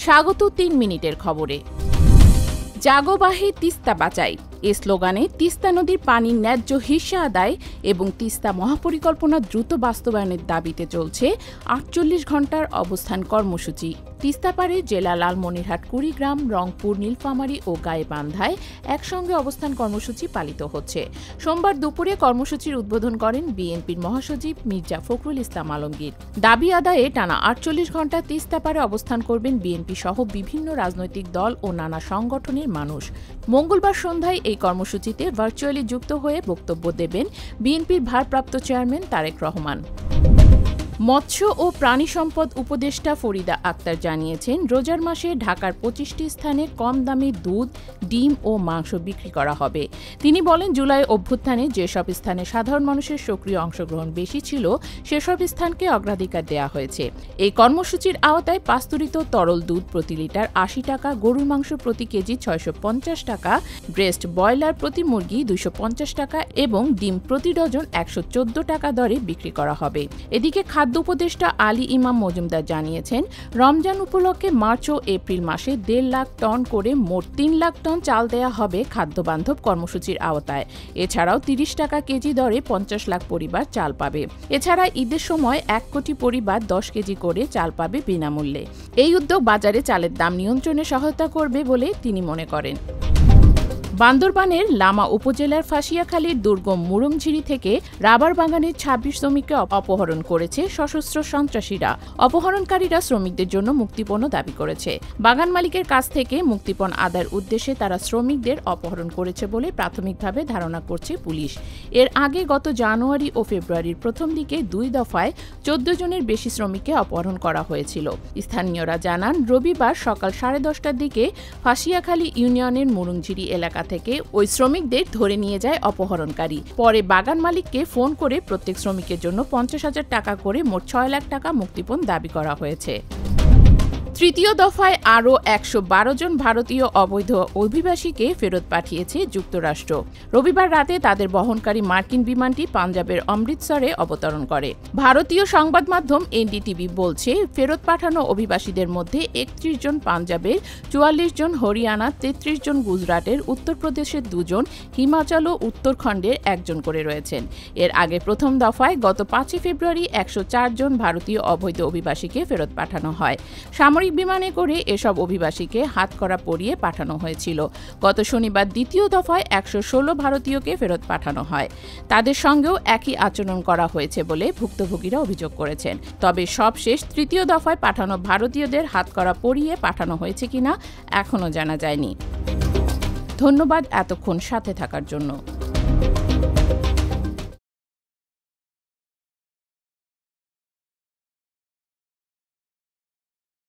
স্বাগত ৩ মিনিটের খবরে। জাগো বাহে তিস্তা বাঁচাই এ স্লোগানে তিস্তা নদীর পানির ন্যায্য হিস্সা আদায় এবং তিস্তা মহাপরিকল্পনা দ্রুত বাস্তবায়নের দাবিতে চলছে ৪৮ ঘণ্টার অবস্থান কর্মসূচি। তিস্তাপাড়ে জেলা লালমনিরহাট, কুড়িগ্রাম, রংপুর, নীলফামারী ও গাইবান্ধায় একসঙ্গে অবস্থান কর্মসূচি পালিত হচ্ছে। সোমবার দুপুরে কর্মসূচির উদ্বোধন করেন বিএনপির মহাসচিব মির্জা ফখরুল ইসলাম আলমগীর। দাবি আদায়ে টানা ৪৮ ঘণ্টা তিস্তাপাড়ে অবস্থান করবেন বিএনপি সহ বিভিন্ন রাজনৈতিক দল ও নানা সংগঠনের মানুষ। মঙ্গলবার সন্ধ্যায় এই কর্মসূচিতে ভার্চুয়ালি যুক্ত হয়ে বক্তব্য দেবেন বিএনপির ভারপ্রাপ্ত চেয়ারম্যান তারেক রহমান। মৎস্য ও প্রাণী সম্পদ উপদেষ্টা ফরিদা আক্তার জানিয়েছেন, রোজার মাসে ঢাকার ২৫টি স্থানে কম দামে দুধ, ডিম ও মাংস বিক্রি করা হবে। তিনি বলেন, জুলাই অভ্যুত্থানে যেসব স্থানে সাধারণ মানুষের সক্রিয় অংশগ্রহণ বেশি ছিল সেসব স্থানকে অগ্রাধিকার দেওয়া হয়েছে। এই কর্মসূচির আওতায় পাস্তুরিত তরল দুধ প্রতি লিটার ৮০ টাকা, গরুর মাংস প্রতি কেজি ৬৫০ টাকা, ব্রেস্ট ব্রয়লার প্রতি মুরগি ২৫০ টাকা এবং ডিম প্রতি ডজন ১১৪ টাকা দরে বিক্রি করা হবে। এদিকে খাদ্য উপদেষ্টা আলী ইমাম মজুমদার জানিয়েছেন, রমজান উপলক্ষে মার্চ ও এপ্রিল মাসে ১.৫ লাখ টন করে মোট ৩ লাখ টন চাল দেয়া হবে খাদ্যবান্ধব কর্মসূচির আওতায়। এছাড়াও ৩০ টাকা কেজি দরে ৫০ লাখ পরিবার চাল পাবে। এছাড়া ঈদের সময় ১ কোটি পরিবার ১০ কেজি করে চাল পাবে বিনামূল্যে। এই উদ্যোগ বাজারে চালের দাম নিয়ন্ত্রণে সহায়তা করবে বলে তিনি মনে করেন। বান্দরবানের লামা উপজেলার ফাঁসিয়াখালীর দুর্গম মুরুংঝিরি থেকে রাবার বাগানের ২৬ শ্রমিককে অপহরণ করেছে সশস্ত্র সন্ত্রাসীরা। অপহরণকারীরা শ্রমিকদের জন্য মুক্তিপণ দাবি করেছে। বাগান মালিকের কাছ থেকে মুক্তিপণ আদায়ের উদ্দেশ্যে তারা শ্রমিকদের অপহরণ করেছে বলে প্রাথমিকভাবে ধারণা করছে পুলিশ। এর আগে গত জানুয়ারি ও ফেব্রুয়ারির প্রথম দিকে ২ দফায় ১৪ জনের বেশি শ্রমিককে অপহরণ করা হয়েছিল। স্থানীয়রা জানান, রবিবার সকাল ১০:৩০টার দিকে ফাঁসিয়াখালী ইউনিয়নের মুরুংঝিরি এলাকা থেকে ওই শ্রমিকদের ধরে নিয়ে যায় অপহরণকারী। পরে বাগান মালিককে ফোন করে প্রত্যেক শ্রমিকের জন্য ৫০,০০০ টাকা করে মোট ৬ লাখ টাকা মুক্তিপণ দাবি করা হয়েছে। তৃতীয় দফায় আরও ১১২ জন ভারতীয় অবৈধ অভিবাসীকে ফেরত পাঠিয়েছে যুক্তরাষ্ট্র। রবিবার রাতে তাদের বহনকারী মার্কিন বিমানটি পাঞ্জাবের অমৃতসরে অবতরণ করে। ভারতীয় সংবাদ মাধ্যম এনডিটিভি বলছে, ফেরত পাঠানো অভিবাসীদের মধ্যে ৩১ জন পাঞ্জাবের, ৪৪ জন হরিয়ানা, ৩৩ জন গুজরাটের, উত্তরপ্রদেশের ২ জন, হিমাচল ও উত্তরাখণ্ডের ১ জন করে রয়েছেন। এর আগে প্রথম দফায় গত ৫ ফেব্রুয়ারি ১০৪ জন ভারতীয় অবৈধ অভিবাসীকে ফেরত পাঠানো হয়। সামরিক বিমানে করে এসব অভিবাসীকে হাতকড়া পরিয়ে পাঠানো হয়েছিল। গত শনিবার দ্বিতীয় দফায় ১১৬ ভারতীয়কে ফেরত পাঠানো হয়। তাদের সঙ্গেও একই আচরণ করা হয়েছে বলে ভুক্তভোগীরা অভিযোগ করেছেন। তবে সবশেষ তৃতীয় দফায় পাঠানো ভারতীয়দের হাতকড়া পরিয়ে পাঠানো হয়েছে কিনা এখনও জানা যায়নি। ধন্যবাদ এতক্ষণ সাথে থাকার জন্য।